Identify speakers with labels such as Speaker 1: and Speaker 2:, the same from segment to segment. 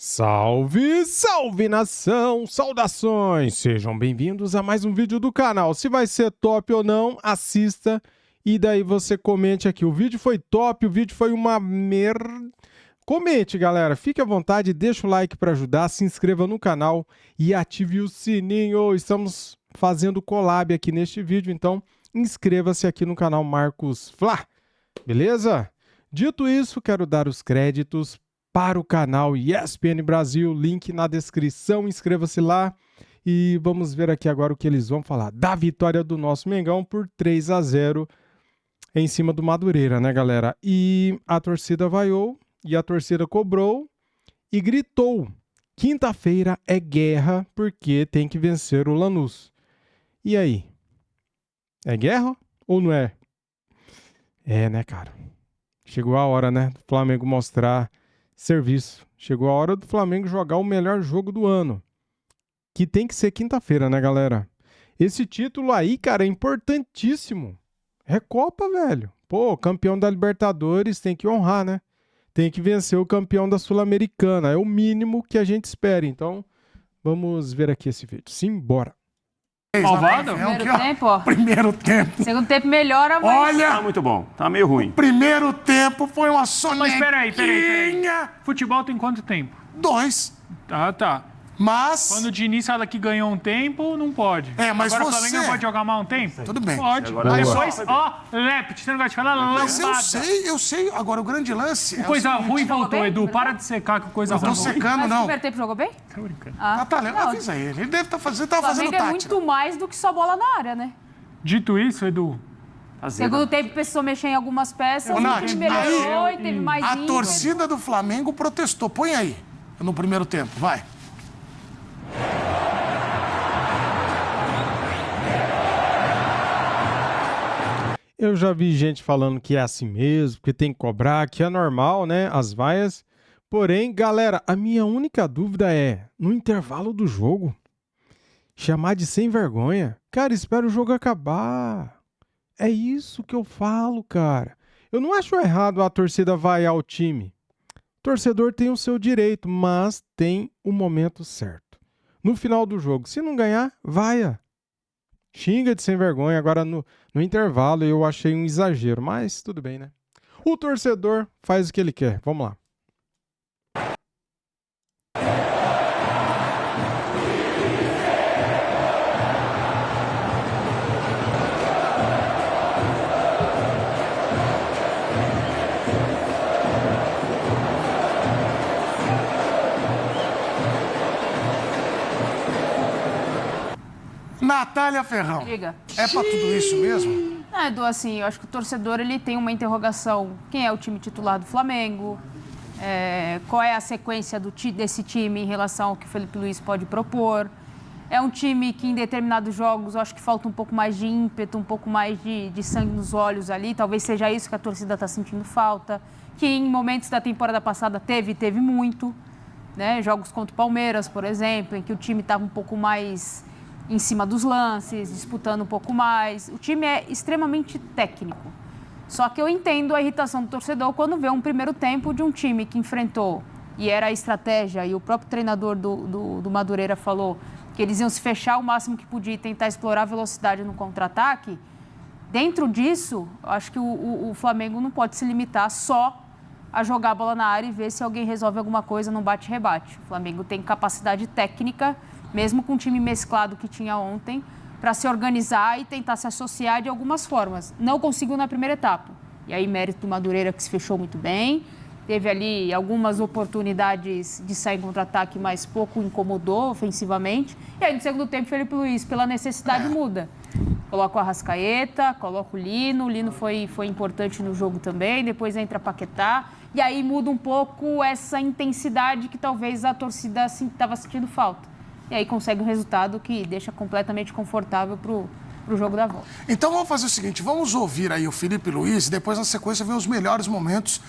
Speaker 1: Salve, salve nação, saudações, sejam bem-vindos a mais um vídeo do canal. Se vai ser top ou não, assista e daí você comente aqui. O vídeo foi top, o vídeo foi uma merda. Comente, galera, fique à vontade, deixa o like para ajudar, se inscreva no canal e ative o sininho. Estamos fazendo collab aqui neste vídeo, então inscreva-se aqui no canal Marcos Flá, beleza? Dito isso, quero dar os créditos para o canal ESPN Brasil, link na descrição, inscreva-se lá e vamos ver aqui agora o que eles vão falar da vitória do nosso Mengão por 3-0 em cima do Madureira, né, galera? E a torcida vaiou e a torcida cobrou e gritou: quinta-feira é guerra porque tem que vencer o Lanús. E aí? É guerra ou não é? É, né, cara? Chegou a hora, né, do Flamengo mostrar serviço. Chegou a hora do Flamengo jogar o melhor jogo do ano, que tem que ser quinta-feira, né, galera? Esse título aí, cara, é importantíssimo. É Copa, velho. Pô, campeão da Libertadores tem que honrar, né? Tem que vencer o campeão da Sul-Americana. É o mínimo que a gente espera. Então, vamos ver aqui esse vídeo. Simbora.
Speaker 2: Malvado?
Speaker 3: Primeiro tempo, ó.
Speaker 2: Primeiro tempo.
Speaker 3: Segundo tempo melhora, mas...
Speaker 2: Olha,
Speaker 4: Tá muito bom, tá meio ruim.
Speaker 2: primeiro tempo foi uma sonequinha.
Speaker 5: Mas peraí. Futebol tem quanto tempo?
Speaker 2: 2.
Speaker 5: Ah, tá.
Speaker 2: Mas...
Speaker 5: Quando o Diniz fala que ganhou um tempo, não pode.
Speaker 2: É, mas
Speaker 5: Agora
Speaker 2: você-
Speaker 5: o Flamengo não pode jogar mais um tempo?
Speaker 2: Tudo bem.
Speaker 5: Pode.
Speaker 4: Agora
Speaker 5: Depois, ó, Lept, você não gosta de falar
Speaker 2: Mas
Speaker 5: lambada.
Speaker 2: eu sei. Agora, o grande lance...
Speaker 5: Coisa ruim
Speaker 3: Jogou
Speaker 5: voltou,
Speaker 3: bem?
Speaker 5: Edu. Para de secar com coisa
Speaker 2: Não tô
Speaker 5: ruim.
Speaker 2: secando,
Speaker 3: Mas o
Speaker 2: não.
Speaker 3: primeiro tempo jogou bem?
Speaker 5: Tô brincando.
Speaker 2: Ah, tá,
Speaker 3: não.
Speaker 2: avisa ele. Ele deve estar fazendo,
Speaker 3: O
Speaker 2: tava fazendo
Speaker 3: Flamengo é
Speaker 2: tática.
Speaker 3: muito mais do que só bola na área, né?
Speaker 5: Dito isso, Edu,
Speaker 3: Segundo tempo precisou mexer em algumas peças,
Speaker 2: Ô,
Speaker 3: o
Speaker 2: Nath,
Speaker 3: time melhorou
Speaker 2: aí,
Speaker 3: e teve mais
Speaker 2: A
Speaker 3: ímpeto.
Speaker 2: torcida do Flamengo protestou. Põe aí, no primeiro tempo. Vai.
Speaker 1: Eu já vi gente falando que é assim mesmo, que tem que cobrar, que é normal, né? As vaias. Porém, galera, a minha única dúvida é, no intervalo do jogo, chamar de sem vergonha. Cara, espera o jogo acabar. É isso que eu falo, cara. Eu não acho errado a torcida vaiar o time. O torcedor tem o seu direito, mas tem o momento certo. No final do jogo, se não ganhar, vaia. Xinga de sem vergonha. Agora, no intervalo, eu achei um exagero, mas tudo bem, né? O torcedor faz o que ele quer. Vamos lá.
Speaker 2: Natália Ferrão.
Speaker 3: Diga.
Speaker 2: É pra tudo isso mesmo?
Speaker 3: Não, Edu, assim, eu acho que o torcedor ele tem uma interrogação. Quem é o time titular do Flamengo? Qual é a sequência desse time em relação ao que o Felipe Luiz pode propor? É um time que em determinados jogos eu acho que falta um pouco mais de ímpeto, um pouco mais de sangue nos olhos ali. Talvez seja isso que a torcida está sentindo falta. Que em momentos da temporada passada teve muito. Né? Jogos contra o Palmeiras, por exemplo, em que o time estava um pouco mais em cima dos lances, disputando um pouco mais. O time é extremamente técnico. Só que eu entendo a irritação do torcedor quando vê um primeiro tempo de um time que enfrentou, e era a estratégia, e o próprio treinador do Madureira falou que eles iam se fechar o máximo que podia e tentar explorar a velocidade no contra-ataque. Dentro disso, eu acho que o Flamengo não pode se limitar só a jogar a bola na área e ver se alguém resolve alguma coisa no bate-rebate. O Flamengo tem capacidade técnica, mesmo com o time mesclado que tinha ontem, para se organizar e tentar se associar de algumas formas. Não conseguiu na primeira etapa. E aí, mérito do Madureira, que se fechou muito bem. Teve ali algumas oportunidades de sair em contra-ataque, mas pouco incomodou ofensivamente. E aí, no segundo tempo, Felipe Luiz, pela necessidade, muda. Coloca o Arrascaeta, coloca o Lino. O Lino foi importante no jogo também. Depois entra Paquetá. E aí muda um pouco essa intensidade que talvez a torcida estava sentindo falta. E aí consegue um resultado que deixa completamente confortável para o jogo da volta.
Speaker 2: Então vamos fazer o seguinte, vamos ouvir aí o Felipe Luiz e depois na sequência ver os melhores momentos,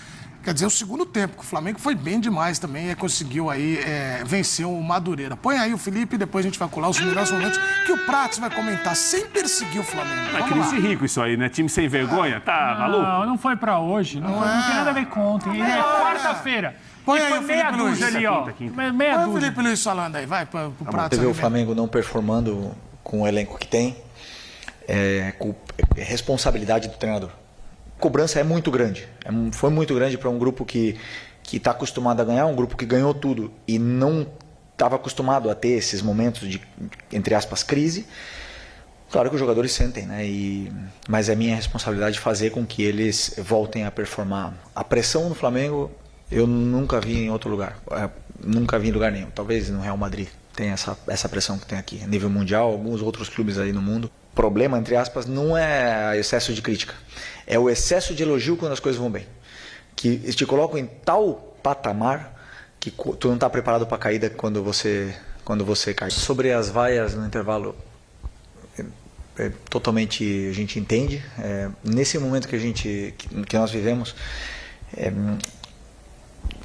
Speaker 2: quer dizer, o segundo tempo, que o Flamengo foi bem demais também e conseguiu aí vencer o Madureira. Põe aí o Felipe e depois a gente vai colar os melhores momentos que o Prats vai comentar sem perseguir o Flamengo.
Speaker 4: É
Speaker 2: Vamos lá.
Speaker 4: crise rico isso aí, né? Time sem vergonha, tá maluco?
Speaker 5: Não foi pra hoje. Não tem nada a ver com ontem. É quarta-feira.
Speaker 2: Põe aí
Speaker 5: Foi
Speaker 2: o
Speaker 5: meia
Speaker 2: Felipe Luiz.
Speaker 5: dúzia ali, ó.
Speaker 4: Quinta.
Speaker 5: Meia
Speaker 2: Põe o
Speaker 5: dúzia.
Speaker 2: Felipe Luiz falando aí, vai pro prato.
Speaker 6: Você vê o Flamengo não performando com o elenco que tem, é responsabilidade do treinador. A cobrança é muito grande. Foi muito grande para um grupo que está acostumado a ganhar, um grupo que ganhou tudo e não estava acostumado a ter esses momentos de, entre aspas, crise. Claro que os jogadores sentem, né? Mas é minha responsabilidade fazer com que eles voltem a performar. A pressão no Flamengo eu nunca vi em outro lugar. Nunca vi em lugar nenhum. Talvez no Real Madrid tenha essa pressão que tem aqui. A nível mundial, alguns outros clubes aí no mundo. O problema, entre aspas, não é excesso de crítica. É o excesso de elogio quando as coisas vão bem. Que te colocam em tal patamar que tu não está preparado para a caída quando você cai. Sobre as vaias no intervalo, totalmente a gente entende. Nesse momento que nós vivemos,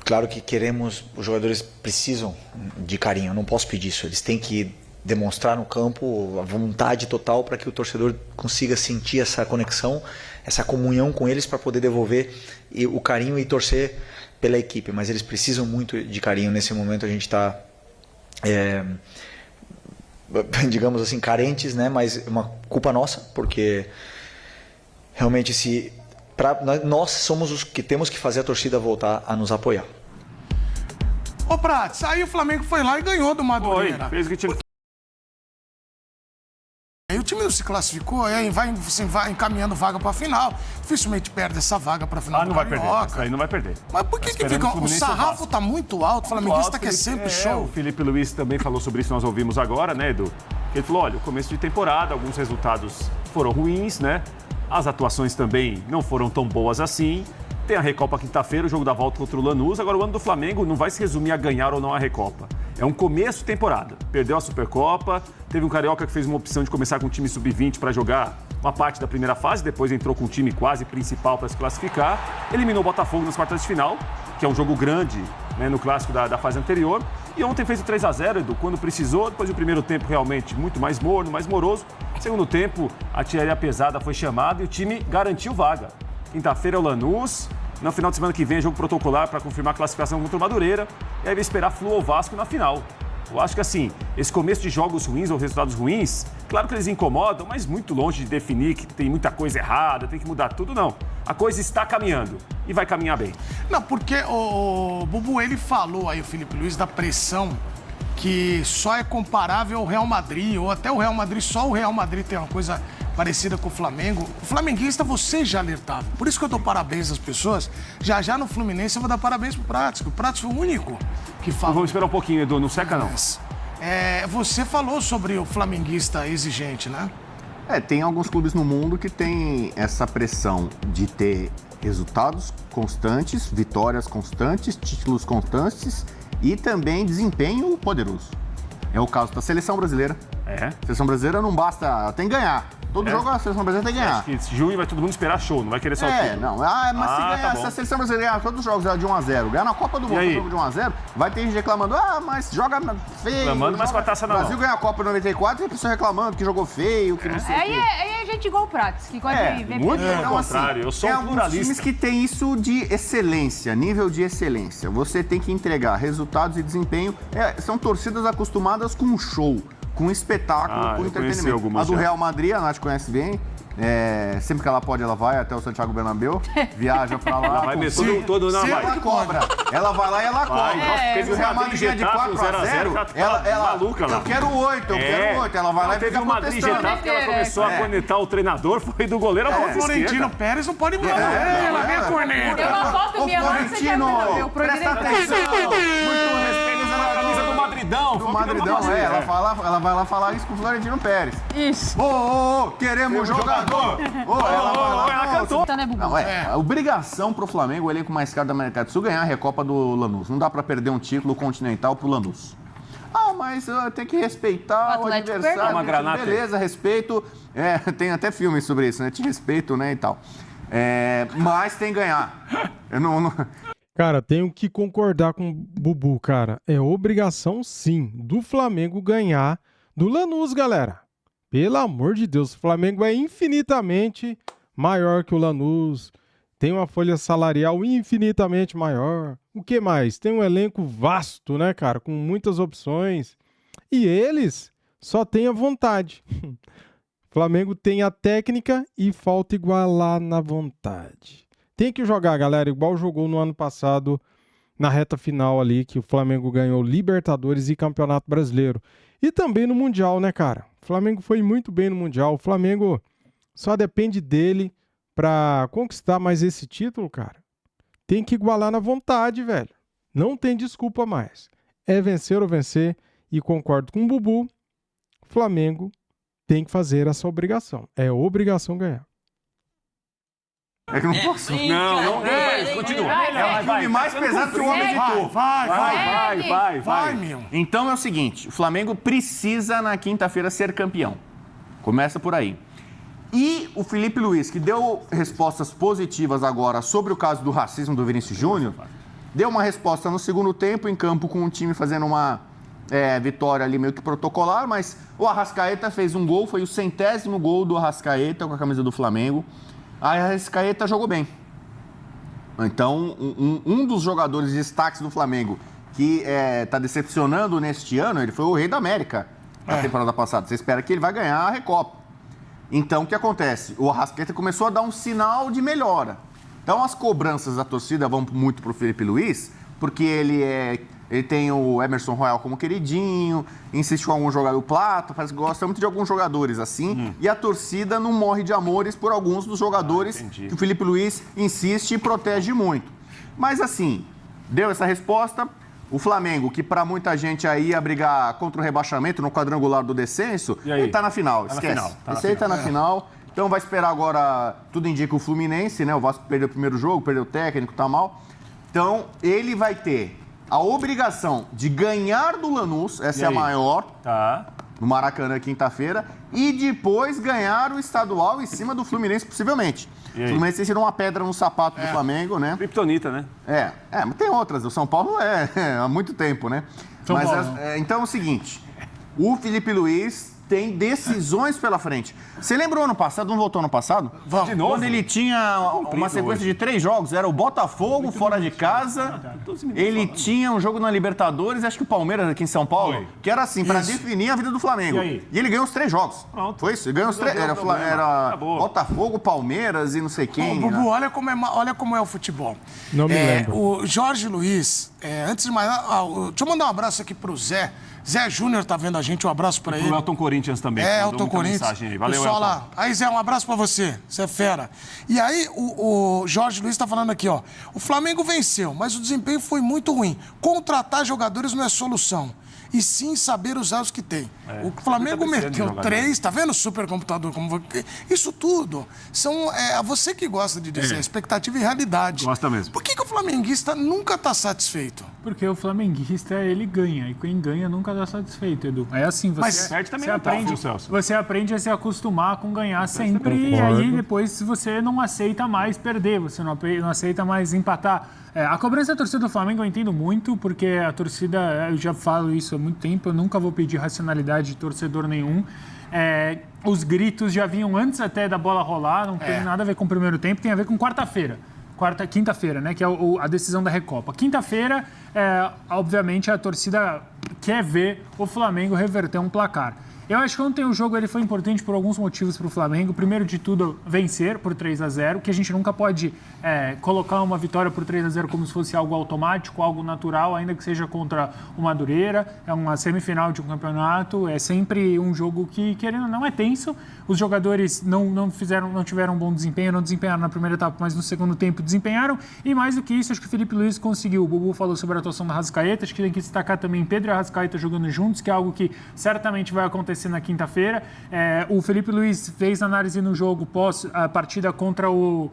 Speaker 6: claro que os jogadores precisam de carinho, eu não posso pedir isso, eles têm que demonstrar no campo a vontade total para que o torcedor consiga sentir essa conexão, essa comunhão com eles para poder devolver o carinho e torcer pela equipe, mas eles precisam muito de carinho. Nesse momento a gente está digamos assim, carentes, né? Mas é uma culpa nossa, porque realmente nós somos os que temos que fazer a torcida voltar a nos apoiar.
Speaker 2: Ô, Prates, aí o Flamengo foi lá e ganhou do Madureira.
Speaker 4: Fez o que tinha.
Speaker 2: Aí o time não se classificou, aí vai encaminhando vaga pra final. Dificilmente perde essa vaga pra final do
Speaker 4: Não vai perder.
Speaker 2: Carioca.
Speaker 4: Isso aí não vai perder.
Speaker 2: Mas por que
Speaker 4: Esperando
Speaker 2: fica...
Speaker 4: o
Speaker 2: O
Speaker 4: Fluminense
Speaker 2: sarrafo tá muito alto, o flamenguista quer sempre
Speaker 4: O
Speaker 2: show.
Speaker 4: Felipe Luiz também falou sobre isso, nós ouvimos agora, né, Edu? Ele falou, olha, o começo de temporada, alguns resultados foram ruins, né? As atuações também não foram tão boas assim. Tem a Recopa quinta-feira, o jogo da volta contra o Lanús. Agora, o ano do Flamengo não vai se resumir a ganhar ou não a Recopa. É um começo de temporada. Perdeu a Supercopa, teve um Carioca que fez uma opção de começar com o time sub-20 para jogar uma parte da primeira fase, depois entrou com o time quase principal para se classificar. Eliminou o Botafogo nas quartas de final, que é um jogo grande, né, no clássico da fase anterior. E ontem fez o 3-0, Edu, quando precisou. Depois do primeiro tempo realmente muito mais morno, mais moroso. Segundo tempo, a artilharia pesada foi chamada e o time garantiu vaga. Quinta-feira é o Lanús. No final de semana que vem é jogo protocolar para confirmar a classificação contra o Madureira. E aí vai esperar Flu ou Vasco na final. Eu acho que assim, esse começo de jogos ruins ou resultados ruins, claro que eles incomodam, mas muito longe de definir que tem muita coisa errada, tem que mudar tudo, não. A coisa está caminhando e vai caminhar bem.
Speaker 2: Não, porque o Bubu, ele falou aí, o Felipe Luiz, da pressão que só é comparável ao Real Madrid, ou até o Real Madrid, só o Real Madrid tem uma coisa parecida com o Flamengo. O flamenguista, você já alertava. Por isso que eu dou parabéns às pessoas. Já no Fluminense eu vou dar parabéns pro Prates, porque o Prates foi o único que falou.
Speaker 4: Vamos esperar um pouquinho, Edu, não seca não.
Speaker 2: Você falou sobre o flamenguista exigente, né?
Speaker 7: Tem alguns clubes no mundo que tem essa pressão de ter resultados constantes, vitórias constantes, títulos constantes e também desempenho poderoso. É o caso da seleção brasileira. A seleção brasileira não basta, tem que ganhar. Todo jogo a seleção brasileira tem que ganhar.
Speaker 4: Acho que esse junho vai todo mundo esperar show, não vai querer só o título.
Speaker 7: Não. Mas se ganhar, se a seleção brasileira ganhar todos os jogos de 1-0, ganhar na Copa do Mundo jogo de 1-0, vai ter gente reclamando, mas joga feio.
Speaker 4: Reclamando, mas com a taça na mão.
Speaker 7: O Brasil ganha a Copa em 94 e a pessoa reclamando que jogou feio, que não sei o quê.
Speaker 3: Aí a gente igual o Prates, que gosta de ver
Speaker 4: muito
Speaker 3: perigo.
Speaker 4: pelo contrário, eu sou
Speaker 7: tem
Speaker 4: um
Speaker 7: alguns
Speaker 4: pluralista.
Speaker 7: times que tem isso de excelência, nível de excelência. Você tem que entregar resultados e desempenho. São torcidas acostumadas com show, com espetáculo, com entretenimento. A do Real Madrid, a Nath conhece bem. Sempre que ela pode, ela vai até o Santiago Bernabéu, viaja pra lá.
Speaker 4: Ela vai meter todo na
Speaker 7: ela cobra. Ela vai lá e ela cobra.
Speaker 4: Teve
Speaker 7: o Real Madrid ganha de 4-0, ela
Speaker 4: maluca lá.
Speaker 7: eu quero 8. Ela vai lá e
Speaker 4: teve
Speaker 7: fica
Speaker 4: o Madrid Getafe que ela começou a cornetar o treinador, foi do goleiro ao
Speaker 2: O Florentino Pérez não pode mudar. Ela vem a corneta.
Speaker 3: Tem uma foto minha lá no Santiago Bernabéu,
Speaker 7: presta atenção.
Speaker 4: Muito respeito na camisa do Madridão.
Speaker 7: Do Madridão, ela vai lá falar isso com o Florentino Pérez.
Speaker 3: Isso.
Speaker 7: Queremos jogador.
Speaker 4: Ela cantou.
Speaker 3: Tá, né, Bubu?
Speaker 7: Não, a obrigação pro Flamengo, o elenco mais caro da América do Sul, ganhar a Recopa do Lanús. Não dá pra perder um título continental pro Lanús. Mas tem que respeitar o
Speaker 3: Atlético
Speaker 7: adversário.
Speaker 3: perdeu.
Speaker 4: Uma granata.
Speaker 7: Beleza, respeito. Tem até filme sobre isso, né? Te respeito, né, e tal. Mas tem que ganhar. Eu não...
Speaker 1: Cara, tenho que concordar com o Bubu, cara. É obrigação, sim, do Flamengo ganhar do Lanús, galera. Pelo amor de Deus, o Flamengo é infinitamente maior que o Lanús. tem uma folha salarial infinitamente maior. O que mais? Tem um elenco vasto, né, cara? Com muitas opções. E eles só têm a vontade. Flamengo tem a técnica e falta igualar na vontade. Tem que jogar, galera, igual jogou no ano passado, na reta final ali, que o Flamengo ganhou Libertadores e Campeonato Brasileiro. E também no Mundial, né, cara? O Flamengo foi muito bem no Mundial. O Flamengo só depende dele pra conquistar mais esse título, cara. Tem que igualar na vontade, velho. Não tem desculpa mais. É vencer ou vencer. E concordo com o Bubu, o Flamengo tem que fazer essa obrigação. É obrigação ganhar.
Speaker 7: É que eu não posso.
Speaker 4: Não, continua.
Speaker 7: É o filme mais pesado que o homem editou.
Speaker 2: Vai, meu.
Speaker 7: Então é o seguinte, o Flamengo precisa na quinta-feira ser campeão. Começa por aí. E o Felipe Luiz, que deu respostas positivas agora sobre o caso do racismo do Vinícius Júnior, deu uma resposta no segundo tempo em campo com o time fazendo uma vitória ali meio que protocolar, mas o Arrascaeta fez um gol, foi o 100º gol do Arrascaeta com a camisa do Flamengo. A Arrascaeta jogou bem. Então, um dos jogadores de destaques do Flamengo que está decepcionando neste ano, ele foi o Rei da América na temporada passada. Você espera que ele vai ganhar a Recopa. Então, o que acontece? O Arrascaeta começou a dar um sinal de melhora. Então, as cobranças da torcida vão muito para o Felipe Luiz, porque ele tem o Emerson Royal como queridinho, insiste com algum jogador, o Plata, parece que gosta muito de alguns jogadores assim, e a torcida não morre de amores por alguns dos jogadores que o Felipe Luiz insiste e protege muito. Mas assim, deu essa resposta, o Flamengo, que para muita gente aí ia brigar contra o rebaixamento no quadrangular do descenso, ele tá na final, esquece. Esse aí tá na final, então vai esperar agora, tudo indica o Fluminense, né? O Vasco perdeu o primeiro jogo, perdeu o técnico, tá mal. Então, ele vai ter a obrigação de ganhar do Lanús, essa é a maior, no Maracanã, quinta-feira, e depois ganhar o estadual em cima do Fluminense, possivelmente. O Fluminense tem sido uma pedra no sapato do Flamengo, né?
Speaker 4: Kryptonita, né?
Speaker 7: Mas tem outras. O São Paulo há muito tempo, né? Então é o seguinte, o Felipe Luiz tem decisões pela frente. Você lembra o ano passado? Não voltou ano passado?
Speaker 2: Vamos.
Speaker 4: De novo?
Speaker 7: Quando ele tinha uma sequência de 3 jogos. Era o Botafogo fora de casa. Ele tinha um jogo na Libertadores, acho que o Palmeiras aqui em São Paulo, que era assim, para definir a vida do Flamengo. E ele ganhou os 3 jogos.
Speaker 4: Pronto.
Speaker 7: Foi isso? Ele ganhou os 3. Era Botafogo, Palmeiras e não sei quem.
Speaker 2: Bubu, olha como é o futebol.
Speaker 1: Não me lembro.
Speaker 2: O Jorge Luiz, antes de mais nada, deixa eu mandar um abraço aqui pro Zé. Zé Júnior tá vendo a gente, um abraço pra ele.
Speaker 4: O Elton Corinthians também.
Speaker 2: Elton Corinthians.
Speaker 4: Aí. Valeu,
Speaker 2: pessoal
Speaker 4: Elton.
Speaker 2: lá. Aí, Zé, um abraço pra você. Você é fera. E aí, o Jorge Luiz tá falando aqui, ó. O Flamengo venceu, mas o desempenho foi muito ruim. Contratar jogadores não é solução. E sim saber usar os que tem. O Flamengo meteu 3, tá vendo o supercomputador? Isso tudo são você que gosta de dizer expectativa e realidade.
Speaker 4: Gosta mesmo.
Speaker 2: Por que o flamenguista nunca tá satisfeito?
Speaker 5: Porque o flamenguista, ele ganha. E quem ganha nunca tá satisfeito, Edu. É assim, você aprende a se acostumar com ganhar sempre. E aí, depois, você não aceita mais perder. Você não aceita mais empatar. A cobrança da torcida do Flamengo eu entendo muito, porque a torcida, eu já falo isso há muito tempo, eu nunca vou pedir racionalidade de torcedor nenhum. Os gritos já vinham antes até da bola rolar, não tem nada a ver com o primeiro tempo, tem a ver com quinta-feira, né, que é a decisão da Recopa. Quinta-feira, obviamente, a torcida quer ver o Flamengo reverter um placar. Eu acho que ontem o jogo ele foi importante por alguns motivos para o Flamengo. Primeiro de tudo, vencer por 3-0, que a gente nunca pode colocar uma vitória por 3-0 como se fosse algo automático, algo natural, ainda que seja contra o Madureira. É uma semifinal de um campeonato, é sempre um jogo que, querendo ou não, é tenso. Os jogadores não tiveram um bom desempenho, não desempenharam na primeira etapa, mas no segundo tempo desempenharam. E mais do que isso, acho que o Felipe Luiz conseguiu. O Bubu falou sobre a atuação da Arrascaeta, acho que tem que destacar também Pedro e Arrascaeta jogando juntos, que é algo que certamente vai acontecer na quinta-feira. O Felipe Luiz fez análise no jogo pós a partida contra o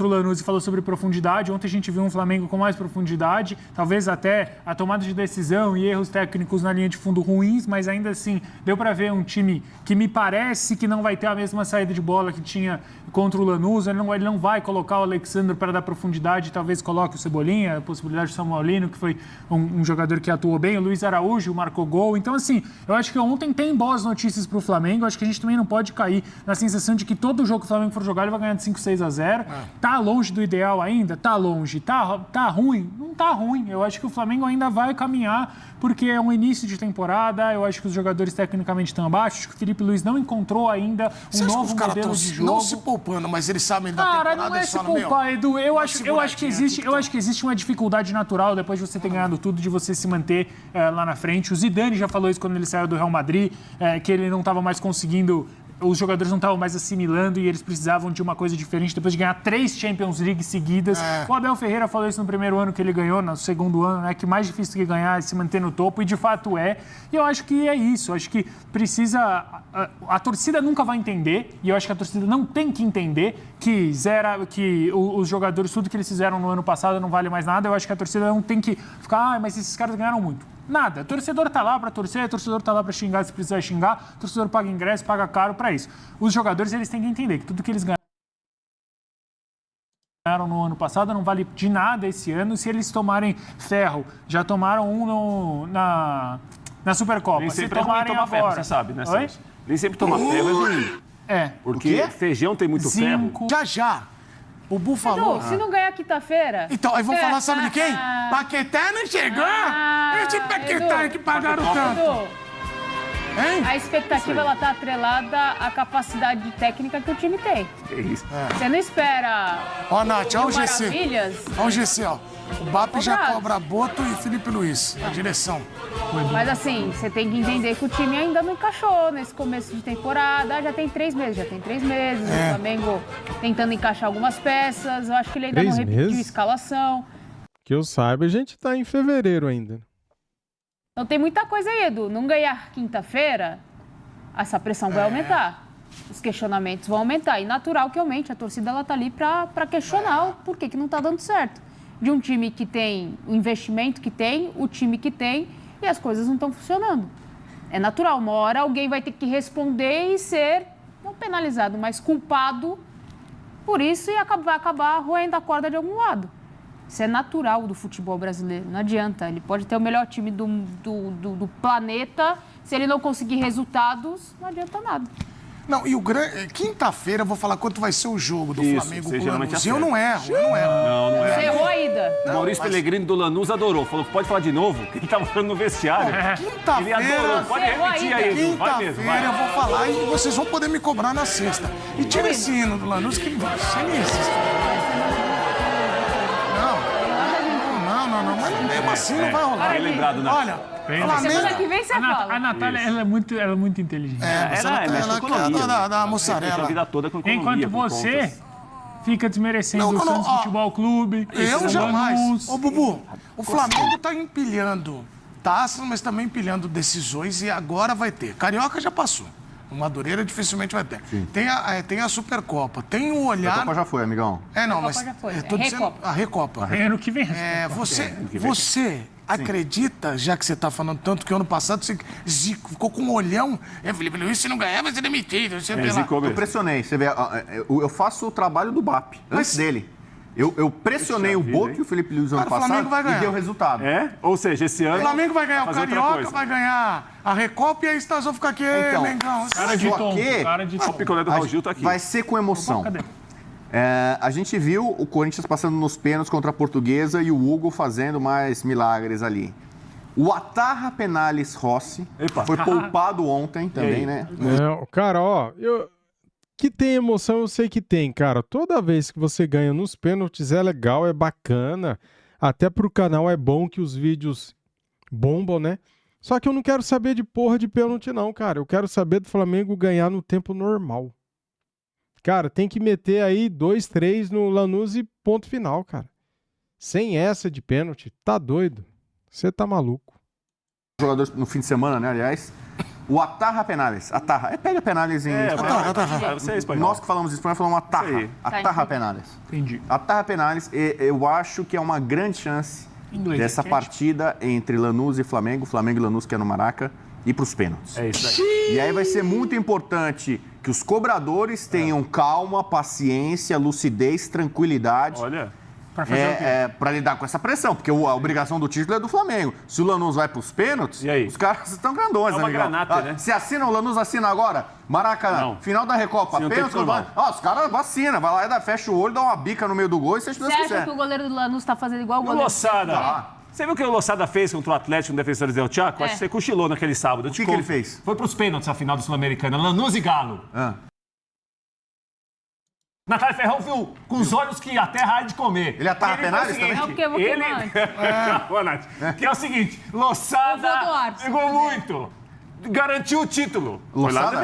Speaker 5: Lanús e falou sobre profundidade. Ontem a gente viu um Flamengo com mais profundidade, talvez até a tomada de decisão e erros técnicos na linha de fundo ruins, mas ainda assim deu para ver um time que me parece que não vai ter a mesma saída de bola que tinha contra o Lanús. Ele não vai colocar o Alexandre para dar profundidade, talvez coloque o Cebolinha, a possibilidade do Samuel Lino, que foi um jogador que atuou bem, o Luiz Araújo marcou gol. Então, assim, eu acho que ontem tem boas notícias para o Flamengo. Eu acho que a gente também não pode cair na sensação de que todo jogo que o Flamengo for jogar ele vai ganhar de 5-6-0. Tá longe do ideal ainda? Tá longe. Tá ruim? Não tá ruim. Eu acho que o Flamengo ainda vai caminhar, porque é um início de temporada. Eu acho que os jogadores tecnicamente estão abaixo. Acho que o Felipe Luiz não encontrou ainda um novo modelo de jogo.
Speaker 2: Não se poupando, mas eles sabem da temporada.
Speaker 5: Cara, não é se poupar, Edu. Eu acho que existe uma dificuldade natural depois de você ter ganhado tudo, de você se manter lá na frente. O Zidane já falou isso quando ele saiu do Real Madrid, que ele não estava mais conseguindo... Os jogadores não estavam mais assimilando e eles precisavam de uma coisa diferente depois de ganhar 3 Champions League seguidas. O Abel Ferreira falou isso no primeiro ano que ele ganhou, no segundo ano, né? Que mais difícil que ganhar é se manter no topo, e de fato é. E eu acho que é isso. Eu acho que precisa... A torcida nunca vai entender, e eu acho que a torcida não tem que entender que os jogadores, tudo que eles fizeram no ano passado não vale mais nada. Eu acho que a torcida não tem que ficar, mas esses caras ganharam muito. Nada. O torcedor tá lá para torcer, o torcedor tá lá para xingar se precisar xingar, o torcedor paga ingresso, paga caro para isso. Os jogadores, eles têm que entender que tudo que eles ganharam no ano passado não vale de nada esse ano. Se eles tomarem ferro, já tomaram um na Supercopa.
Speaker 4: Nem sempre toma ferro, você sabe, né, Celso? Nem sempre toma ferro é ruim. Porque feijão tem muito ferro.
Speaker 2: Já. O Bu falou.
Speaker 3: Edu, se não ganhar quinta-feira...
Speaker 2: Então, aí vão falar, sabe de quem? Paquetá não chegou? Esse Paquetá que pagaram tanto.
Speaker 3: Hein? A expectativa, ela tá atrelada à capacidade técnica que o time tem.
Speaker 4: É isso.
Speaker 3: Você não espera...
Speaker 2: Ó, Nath, olha o GC.
Speaker 3: Maravilhas.
Speaker 2: Olha o GC, ó. O BAP já cobra Boto e Felipe Luiz, na direção.
Speaker 3: Mas assim, você tem que entender que o time ainda não encaixou nesse começo de temporada. Já tem 3 meses. O Flamengo tentando encaixar algumas peças. Eu acho que ele ainda não repetiu a escalação.
Speaker 1: Que eu saiba, a gente tá em fevereiro ainda.
Speaker 3: Então tem muita coisa aí, Edu. Não ganhar quinta-feira, essa pressão vai aumentar. Os questionamentos vão aumentar. E natural que aumente. A torcida, ela tá ali para questionar o porquê que não tá dando certo. De um time que tem o investimento que tem, o time que tem, e as coisas não estão funcionando. É natural, uma hora alguém vai ter que responder e ser, não penalizado, mas culpado por isso, e vai acabar roendo a corda de algum lado. Isso é natural do futebol brasileiro, não adianta. Ele pode ter o melhor time do planeta, se ele não conseguir resultados, não adianta nada.
Speaker 2: Não, e quinta-feira eu vou falar quanto vai ser o jogo do Flamengo com o Lanús. Eu não erro.
Speaker 4: Não erro.
Speaker 3: Você errou ainda.
Speaker 4: O Maurício Pellegrini do Lanús adorou. Falou que pode falar de novo, que ele tá falando no vestiário.
Speaker 2: Quinta-feira...
Speaker 4: Ele adorou. Pode repetir aí, Edu. Vai mesmo.
Speaker 2: Quinta-feira eu vou falar e vocês vão poder me cobrar na sexta. E tira esse hino do Lanús que ele vai ser isso. Não, mas mesmo assim não vai rolar.
Speaker 4: Bem lembrado, né?
Speaker 2: Olha...
Speaker 3: Semana que vem você fala.
Speaker 5: A Natália, ela é muito inteligente.
Speaker 2: Ela da mussarela.
Speaker 4: A vida toda com economia,
Speaker 5: enquanto você fica desmerecendo o Santos Futebol Clube.
Speaker 2: Eu jamais. Ô, Bubu, o Flamengo tá empilhando taças, mas também empilhando decisões, e agora vai ter. Carioca já passou. O Madureira dificilmente vai ter. Tem a Supercopa. Tem o olhar...
Speaker 7: A Copa já foi, amigão.
Speaker 2: Não, mas... Tô dizendo a Recopa.
Speaker 5: Ano que vem.
Speaker 2: Você acredita, já que você tá falando tanto, que ano passado você ficou com um olhão... Felipe Luiz, se não ganhar, vai ser demitido.
Speaker 7: Eu pressionei. Você vê, eu faço o trabalho do BAP, antes dele. Eu pressionei o Boto e o Felipe Luiz ano passado e deu resultado.
Speaker 4: Ou seja, esse ano...
Speaker 2: O Flamengo vai ganhar o Carioca, vai ganhar a Recopa, e aí vocês vão ficar aqui, Mengão.
Speaker 5: Cara de tom.
Speaker 4: O picolé do Raul Gil tá aqui.
Speaker 7: Vai ser com emoção.
Speaker 5: Cadê?
Speaker 7: A gente viu o Corinthians passando nos pênaltis contra a Portuguesa e o Hugo fazendo mais milagres ali. O Atarra Penalis Rossi foi poupado ontem também, né?
Speaker 1: Cara, que tem emoção, eu sei que tem, cara. Toda vez que você ganha nos pênaltis é legal, é bacana. Até pro canal é bom que os vídeos bombam, né? Só que eu não quero saber de porra de pênalti não, cara. Eu quero saber do Flamengo ganhar no tempo normal. Cara, tem que meter aí 2, 3 no Lanús e ponto final, cara. Sem essa de pênalti, tá doido. Você tá maluco.
Speaker 7: Jogadores no fim de semana, né, aliás... O Atarra Penalis. Atarra. Pega Penalis em espanhol.
Speaker 4: Você é espanhol.
Speaker 7: Nós que falamos espanhol falamos Atarra. Atarra Penalis.
Speaker 5: Entendi.
Speaker 7: Atarra Penalis, eu acho que é uma grande chance dessa partida entre Lanús e Flamengo. Flamengo e Lanús, que é no Maraca, ir para os pênaltis.
Speaker 4: É isso aí.
Speaker 7: E aí vai ser muito importante que os cobradores tenham calma, paciência, lucidez, tranquilidade. para lidar com essa pressão, porque a obrigação do título é do Flamengo. Se o Lanús vai para os pênaltis, os caras estão grandões.
Speaker 4: É uma granata, né?
Speaker 7: Se assina, o Lanús assina agora, Maracanã, final da Recopa, pênaltis, os caras vacinam, vai lá, fecha o olho, dá uma bica no meio do gol e seja o que Deus quiser.
Speaker 3: Você acha que o goleiro do Lanús está fazendo igual o goleiro?
Speaker 4: Lossada. Você viu o que o Lossada fez contra o Atlético no Defensores del Chaco? Acho que você cochilou naquele sábado.
Speaker 7: O que ele fez?
Speaker 4: Foi pros pênaltis a final do Sul-Americana. Lanús e Galo. Natália Ferrão viu com os olhos que a terra há de comer.
Speaker 7: Ele atarra penais também?
Speaker 3: É porque eu vou queimar antes.
Speaker 4: Calma, Nath. Que é o seguinte, Lossada pegou muito. Garantiu o título.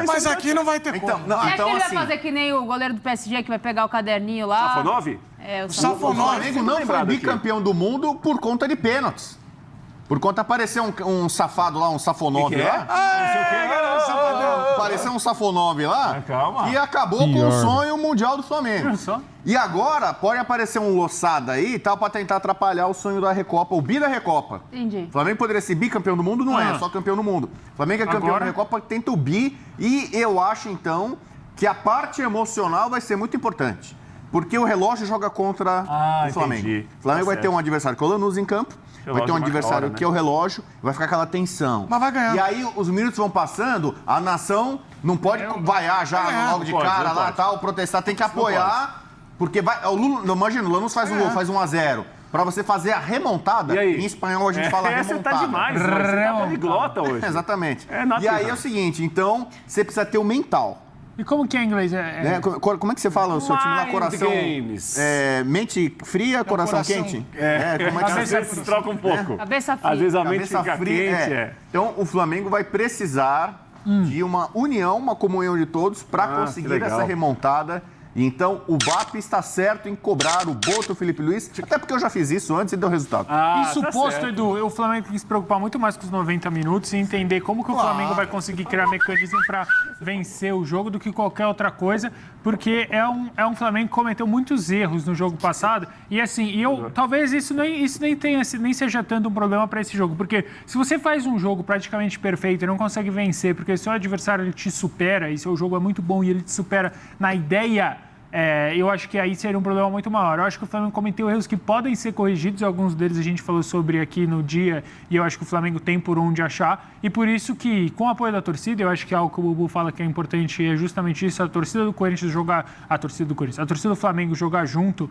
Speaker 2: Mas aqui não vai ter como.
Speaker 3: Será que ele vai fazer que nem o goleiro do PSG que vai pegar o caderninho lá?
Speaker 4: Safonov?
Speaker 3: O
Speaker 7: Safonov. O Flamengo não foi bicampeão do mundo por conta de pênaltis. Por conta apareceu um safado lá, um Safonov lá. Apareceu um Safonov lá e acabou com o sonho mundial do Flamengo. E agora pode aparecer um Lossada aí, tal, pra tentar atrapalhar o sonho da Recopa, o bi da Recopa.
Speaker 3: Entendi.
Speaker 7: O Flamengo poderia ser bicampeão do mundo, não é só campeão do mundo. O Flamengo é campeão da Recopa, tenta o bi, e eu acho, então, que a parte emocional vai ser muito importante. Porque o relógio joga contra o Flamengo.
Speaker 4: Entendi.
Speaker 7: O Flamengo vai ter um adversário que é o Lanús em campo, vai ter um adversário que é o relógio, vai ficar aquela tensão.
Speaker 2: Mas vai ganhar.
Speaker 7: E aí os minutos vão passando, a nação não pode vaiar já logo de cara lá, tal, protestar, tem que apoiar, porque vai. Imagina, o Lanús faz um gol, faz 1-0. Pra você fazer a remontada, em espanhol a gente fala remontada.
Speaker 4: Você tá demais, você tá poliglota hoje.
Speaker 7: Exatamente. E aí é o seguinte, então, você precisa ter o mental.
Speaker 5: E como que é em inglês?
Speaker 7: Como é que você fala o seu time lá? Coração... mente fria, coração quente?
Speaker 4: Como é que às vezes troca um pouco.
Speaker 3: Cabeça fria.
Speaker 4: Às vezes a mente fica quente.
Speaker 7: Então, o Flamengo vai precisar de uma união, uma comunhão de todos para conseguir essa remontada. Então, o BAP está certo em cobrar o Boto Felipe Luiz, até porque eu já fiz isso antes e deu resultado.
Speaker 5: Isso posto, Edu, o Flamengo tem que se preocupar muito mais com os 90 minutos e entender como que o Flamengo vai conseguir criar mecanismo para vencer o jogo do que qualquer outra coisa, porque é um Flamengo que cometeu muitos erros no jogo passado e assim, talvez isso nem seja tanto um problema para esse jogo, porque se você faz um jogo praticamente perfeito e não consegue vencer, porque seu adversário ele te supera e seu jogo é muito bom e ele te supera na ideia, eu acho que aí seria um problema muito maior. Eu acho que o Flamengo cometeu erros que podem ser corrigidos, alguns deles a gente falou sobre aqui no dia, e eu acho que o Flamengo tem por onde achar, e por isso que, com o apoio da torcida, eu acho que algo que o Bubu fala que é importante é justamente isso, a torcida do Corinthians jogar, a torcida do Flamengo jogar junto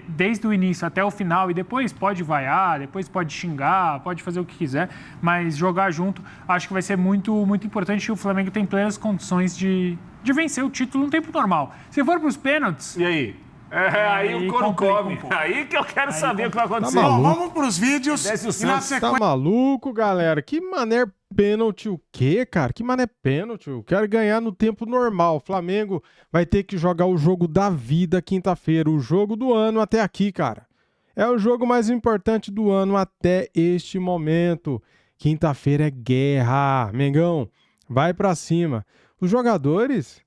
Speaker 5: desde o início até o final, e depois pode vaiar, depois pode xingar, pode fazer o que quiser, mas jogar junto, acho que vai ser muito, muito importante, e o Flamengo tem plenas condições de vencer o título no tempo normal. Se for para os pênaltis...
Speaker 4: E aí? Aí o couro come. Aí que eu quero saber o que vai acontecer.
Speaker 2: Vamos para os vídeos.
Speaker 1: E na sequência... Tá maluco, galera? Que mané pênalti o quê, cara? Que mané pênalti? Eu quero ganhar no tempo normal. O Flamengo vai ter que jogar o jogo da vida quinta-feira. O jogo do ano até aqui, cara. É o jogo mais importante do ano até este momento. Quinta-feira é guerra. Mengão, vai pra cima. Os jogadores,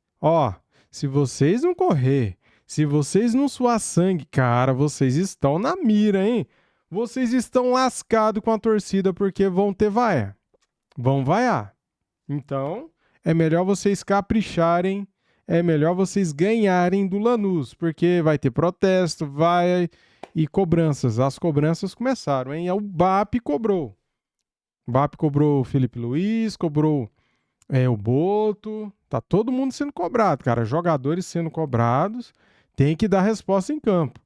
Speaker 1: se vocês não correr, se vocês não suar sangue, cara, vocês estão na mira, hein? Vocês estão lascados com a torcida porque vão ter vaia. Vão vaiar. Então, é melhor vocês capricharem, é melhor vocês ganharem do Lanús, porque vai ter protesto, e cobranças. As cobranças começaram, hein? O BAP cobrou. O BAP cobrou o Felipe Luiz, cobrou... o Boto, tá todo mundo sendo cobrado, cara. Jogadores sendo cobrados, tem que dar resposta em campo.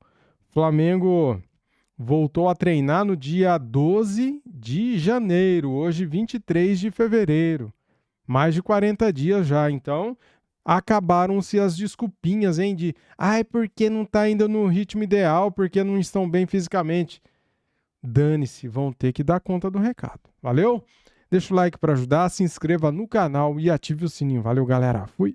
Speaker 1: Flamengo voltou a treinar no dia 12 de janeiro, hoje 23 de fevereiro. Mais de 40 dias já, então acabaram-se as desculpinhas, hein, de porque não tá ainda no ritmo ideal, porque não estão bem fisicamente. Dane-se, vão ter que dar conta do recado. Valeu? Deixa o like para ajudar, se inscreva no canal e ative o sininho. Valeu, galera. Fui!